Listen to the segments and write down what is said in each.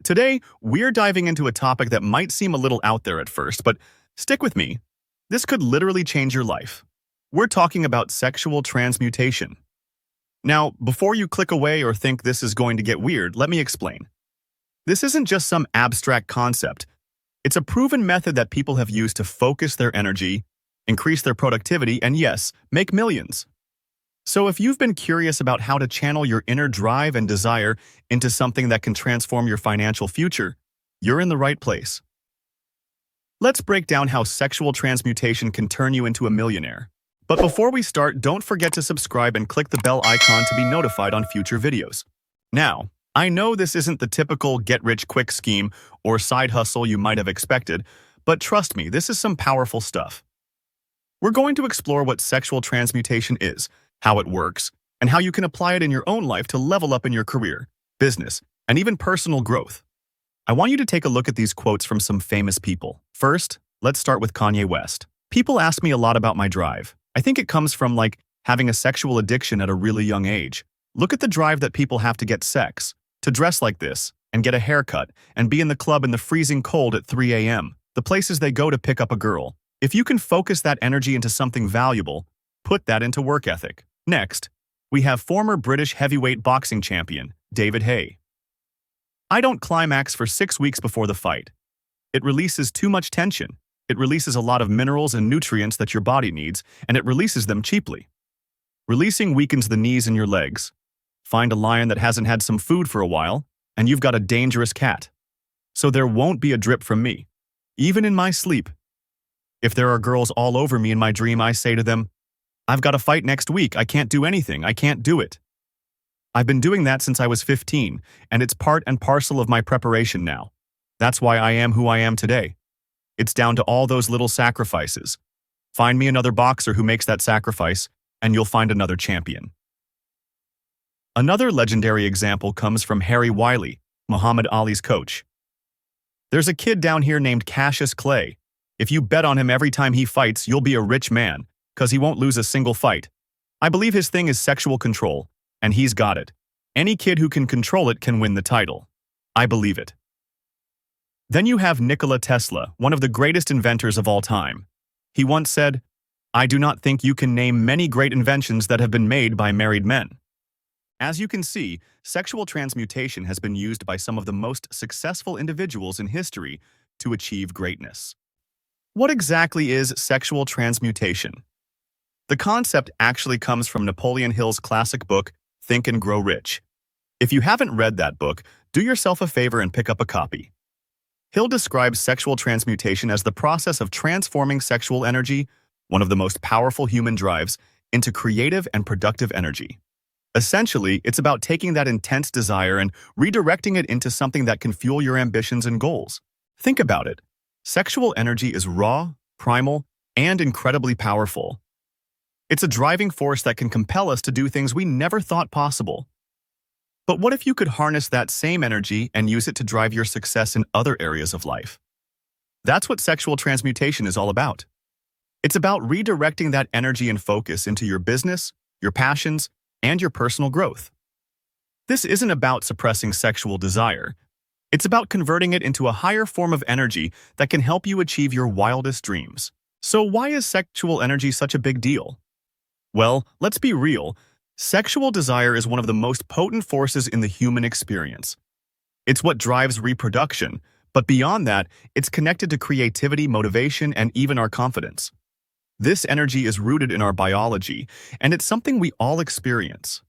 Today, we're diving into a topic that might seem a little out there at first, but stick with me. This could literally change your life. We're talking about sexual transmutation. Now, before you click away or think this is going to get weird, let me explain. This isn't just some abstract concept. It's a proven method that people have used to focus their energy, increase their productivity, and yes, make millions. So if you've been curious about how to channel your inner drive and desire into something that can transform your financial future, you're in the right place. Let's break down how sexual transmutation can turn you into a millionaire. But before we start, don't forget to subscribe and click the bell icon to be notified on future videos. Now, I know this isn't the typical get-rich-quick scheme or side hustle you might have expected, but trust me, this is some powerful stuff. We're going to explore what sexual transmutation is, how it works, and how you can apply it in your own life to level up in your career, business, and even personal growth. I want you to take a look at these quotes from some famous people. First, let's start with Kanye West. People ask me a lot about my drive. I think it comes from having a sexual addiction at a really young age. Look at the drive that people have to get sex, to dress like this, and get a haircut, and be in the club in the freezing cold at 3 a.m., the places they go to pick up a girl. If you can focus that energy into something valuable, put that into work ethic. Next, we have former British heavyweight boxing champion, David Haye. I don't climax for 6 weeks before the fight. It releases too much tension. It releases a lot of minerals and nutrients that your body needs, and it releases them cheaply. Releasing weakens the knees and your legs. Find a lion that hasn't had some food for a while, and you've got a dangerous cat. So there won't be a drip from me, even in my sleep. If there are girls all over me in my dream, I say to them, I've got a fight next week. I can't do anything. I can't do it. I've been doing that since I was 15, and it's part and parcel of my preparation now. That's why I am who I am today. It's down to all those little sacrifices. Find me another boxer who makes that sacrifice, and you'll find another champion. Another legendary example comes from Harry Wiley, Muhammad Ali's coach. There's a kid down here named Cassius Clay. If you bet on him every time he fights, you'll be a rich man, because he won't lose a single fight. I believe his thing is sexual control, and he's got it. Any kid who can control it can win the title. I believe it. Then you have Nikola Tesla, one of the greatest inventors of all time. He once said, I do not think you can name many great inventions that have been made by married men. As you can see, sexual transmutation has been used by some of the most successful individuals in history to achieve greatness. What exactly is sexual transmutation? The concept actually comes from Napoleon Hill's classic book, Think and Grow Rich. If you haven't read that book, do yourself a favor and pick up a copy. Hill describes sexual transmutation as the process of transforming sexual energy, one of the most powerful human drives, into creative and productive energy. Essentially, it's about taking that intense desire and redirecting it into something that can fuel your ambitions and goals. Think about it. Sexual energy is raw, primal, and incredibly powerful. It's a driving force that can compel us to do things we never thought possible. But what if you could harness that same energy and use it to drive your success in other areas of life? That's what sexual transmutation is all about. It's about redirecting that energy and focus into your business, your passions, and your personal growth. This isn't about suppressing sexual desire. It's about converting it into a higher form of energy that can help you achieve your wildest dreams. So why is sexual energy such a big deal? Well, let's be real. Sexual desire is one of the most potent forces in the human experience. It's what drives reproduction, but beyond that, it's connected to creativity, motivation, and even our confidence. This energy is rooted in our biology, and it's something we all experience.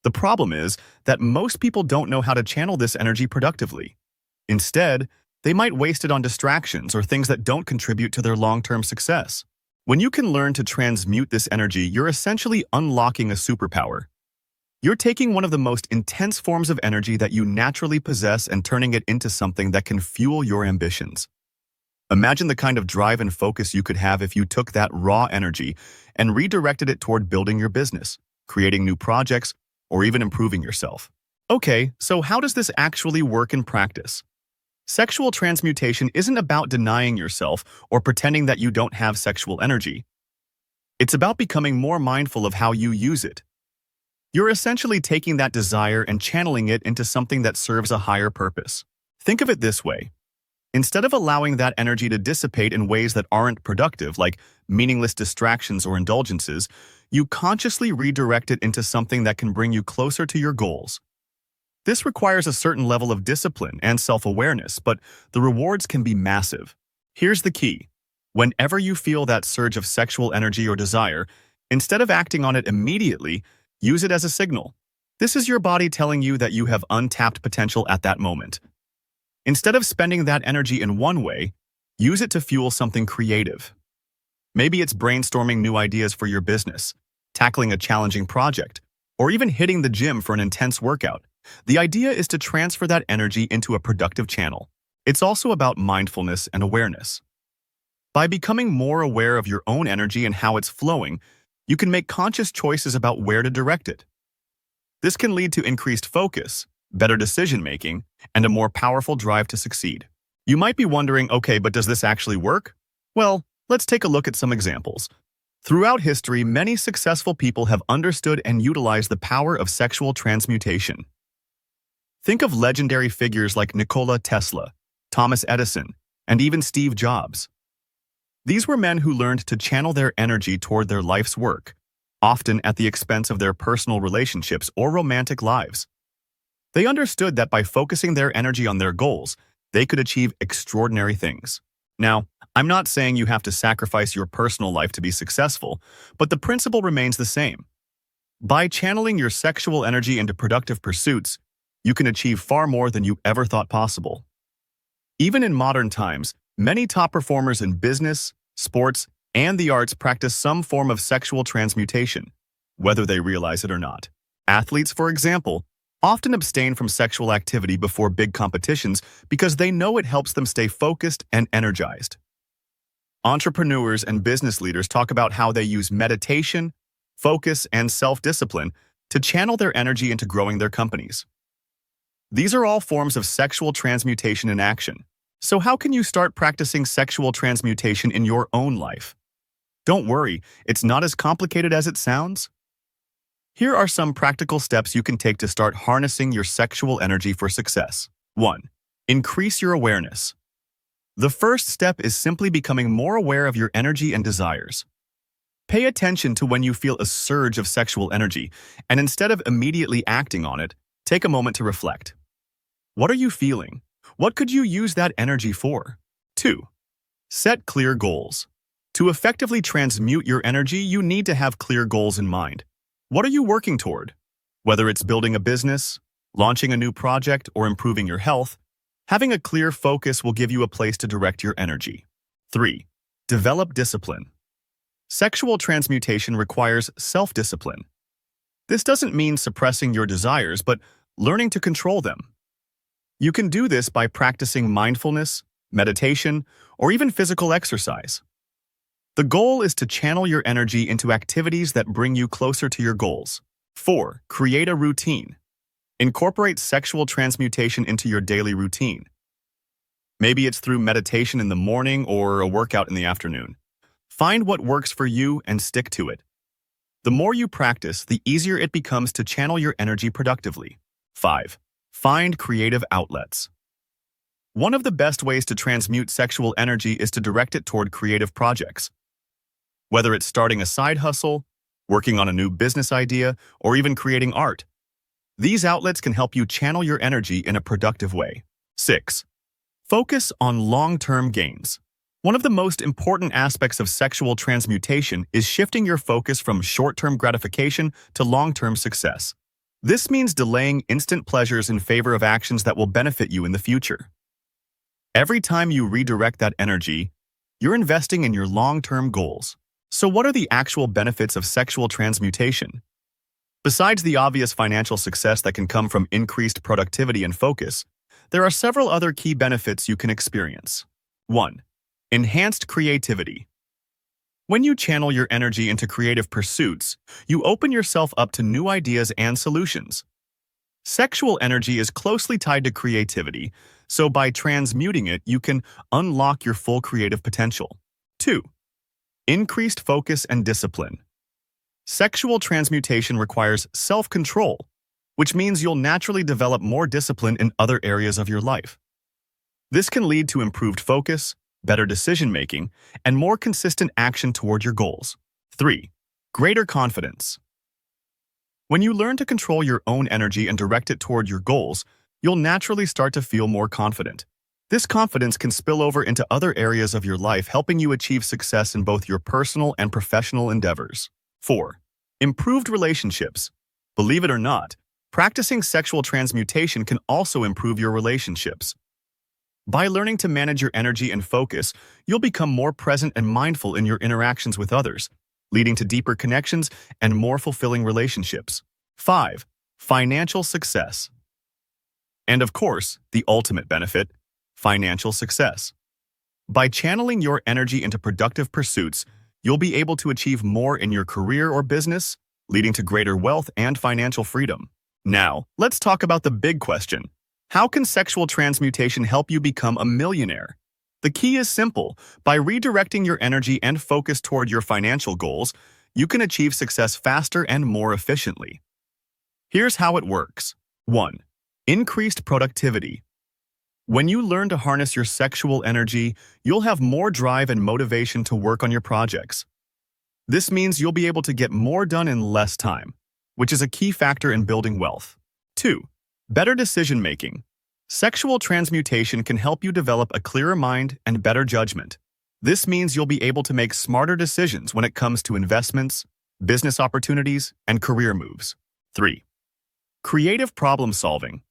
The problem is that most people don't know how to channel this energy productively. Instead, they might waste it on distractions or things that don't contribute to their long-term success. When you can learn to transmute this energy, you're essentially unlocking a superpower. You're taking one of the most intense forms of energy that you naturally possess and turning it into something that can fuel your ambitions. Imagine the kind of drive and focus you could have if you took that raw energy and redirected it toward building your business, creating new projects, or even improving yourself. Okay, so how does this actually work in practice? Sexual transmutation isn't about denying yourself or pretending that you don't have sexual energy. It's about becoming more mindful of how you use it. You're essentially taking that desire and channeling it into something that serves a higher purpose. Think of it this way. Instead of allowing that energy to dissipate in ways that aren't productive, like meaningless distractions or indulgences, you consciously redirect it into something that can bring you closer to your goals. This requires a certain level of discipline and self-awareness, but the rewards can be massive. Here's the key. Whenever you feel that surge of sexual energy or desire, instead of acting on it immediately, use it as a signal. This is your body telling you that you have untapped potential at that moment. Instead of spending that energy in one way, use it to fuel something creative. Maybe it's brainstorming new ideas for your business, tackling a challenging project, or even hitting the gym for an intense workout. The idea is to transfer that energy into a productive channel. It's also about mindfulness and awareness. By becoming more aware of your own energy and how it's flowing, you can make conscious choices about where to direct it. This can lead to increased focus, better decision-making, and a more powerful drive to succeed. You might be wondering, okay, but does this actually work? Well, let's take a look at some examples. Throughout history, many successful people have understood and utilized the power of sexual transmutation. Think of legendary figures like Nikola Tesla, Thomas Edison, and even Steve Jobs. These were men who learned to channel their energy toward their life's work, often at the expense of their personal relationships or romantic lives. They understood that by focusing their energy on their goals, they could achieve extraordinary things. Now, I'm not saying you have to sacrifice your personal life to be successful, but the principle remains the same. By channeling your sexual energy into productive pursuits, you can achieve far more than you ever thought possible. Even in modern times, many top performers in business, sports, and the arts practice some form of sexual transmutation, whether they realize it or not. Athletes, for example, often abstain from sexual activity before big competitions because they know it helps them stay focused and energized. Entrepreneurs and business leaders talk about how they use meditation, focus, and self-discipline to channel their energy into growing their companies. These are all forms of sexual transmutation in action. So how can you start practicing sexual transmutation in your own life? Don't worry, it's not as complicated as it sounds. Here are some practical steps you can take to start harnessing your sexual energy for success. 1. Increase your awareness. The first step is simply becoming more aware of your energy and desires. Pay attention to when you feel a surge of sexual energy, and instead of immediately acting on it, take a moment to reflect. What are you feeling? What could you use that energy for? 2. Set clear goals. To effectively transmute your energy, you need to have clear goals in mind. What are you working toward? Whether it's building a business, launching a new project, or improving your health, having a clear focus will give you a place to direct your energy. 3. Develop discipline. Sexual transmutation requires self-discipline. This doesn't mean suppressing your desires, but learning to control them. You can do this by practicing mindfulness, meditation, or even physical exercise. The goal is to channel your energy into activities that bring you closer to your goals. 4. Create a routine. Incorporate sexual transmutation into your daily routine. Maybe it's through meditation in the morning or a workout in the afternoon. Find what works for you and stick to it. The more you practice, the easier it becomes to channel your energy productively. 5. Find creative outlets. One of the best ways to transmute sexual energy is to direct it toward creative projects. Whether it's starting a side hustle, working on a new business idea, or even creating art, these outlets can help you channel your energy in a productive way. 6. Focus on long-term gains. One of the most important aspects of sexual transmutation is shifting your focus from short-term gratification to long-term success. This means delaying instant pleasures in favor of actions that will benefit you in the future. Every time you redirect that energy, you're investing in your long-term goals. So what are the actual benefits of sexual transmutation? Besides the obvious financial success that can come from increased productivity and focus, there are several other key benefits you can experience. 1. Enhanced creativity. When you channel your energy into creative pursuits, you open yourself up to new ideas and solutions. Sexual energy is closely tied to creativity, so by transmuting it, you can unlock your full creative potential. 2. Increased focus and discipline. Sexual transmutation requires self-control, which means you'll naturally develop more discipline in other areas of your life. This can lead to improved focus, better decision-making, and more consistent action toward your goals. 3. Greater confidence. When you learn to control your own energy and direct it toward your goals, you'll naturally start to feel more confident. This confidence can spill over into other areas of your life, helping you achieve success in both your personal and professional endeavors. 4. Improved relationships. Believe it or not, practicing sexual transmutation can also improve your relationships. By learning to manage your energy and focus, you'll become more present and mindful in your interactions with others, leading to deeper connections and more fulfilling relationships. 5. Financial success. And of course, the ultimate benefit, financial success. By channeling your energy into productive pursuits, you'll be able to achieve more in your career or business, leading to greater wealth and financial freedom. Now, let's talk about the big question. How can sexual transmutation help you become a millionaire? The key is simple. By redirecting your energy and focus toward your financial goals, you can achieve success faster and more efficiently. Here's how it works. 1. Increased productivity. When you learn to harness your sexual energy, you'll have more drive and motivation to work on your projects. This means you'll be able to get more done in less time, which is a key factor in building wealth. 2. Better decision-making. Sexual transmutation can help you develop a clearer mind and better judgment. This means you'll be able to make smarter decisions when it comes to investments, business opportunities, and career moves. 3. Creative problem-solving.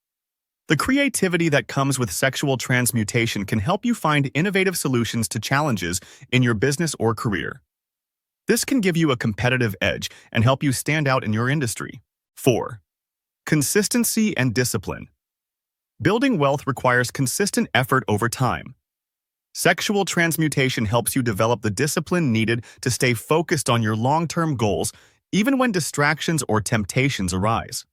The creativity that comes with sexual transmutation can help you find innovative solutions to challenges in your business or career. This can give you a competitive edge and help you stand out in your industry. 4. Consistency and discipline. Building wealth requires consistent effort over time. Sexual transmutation helps you develop the discipline needed to stay focused on your long-term goals, even when distractions or temptations arise.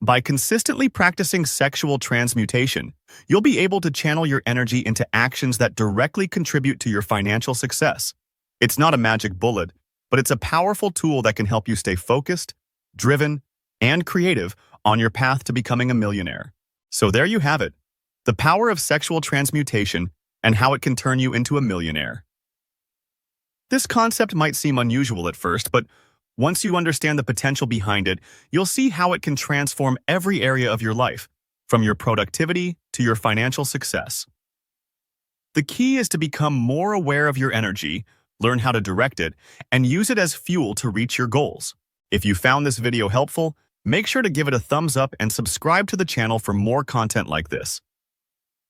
By consistently practicing sexual transmutation, you'll be able to channel your energy into actions that directly contribute to your financial success. It's not a magic bullet, but it's a powerful tool that can help you stay focused, driven, and creative on your path to becoming a millionaire. So there you have it, the power of sexual transmutation and how it can turn you into a millionaire. This concept might seem unusual at first, but once you understand the potential behind it, you'll see how it can transform every area of your life, from your productivity to your financial success. The key is to become more aware of your energy, learn how to direct it, and use it as fuel to reach your goals. If you found this video helpful, make sure to give it a thumbs up and subscribe to the channel for more content like this.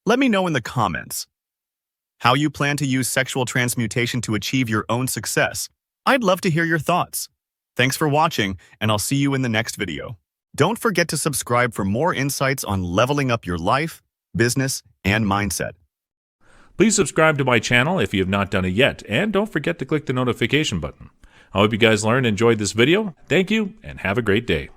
Let me know in the comments how you plan to use sexual transmutation to achieve your own success. I'd love to hear your thoughts. Thanks for watching, and I'll see you in the next video. Don't forget to subscribe for more insights on leveling up your life, business, and mindset. Please subscribe to my channel if you have not done it yet, and don't forget to click the notification button. I hope you guys learned and enjoyed this video. Thank you, and have a great day.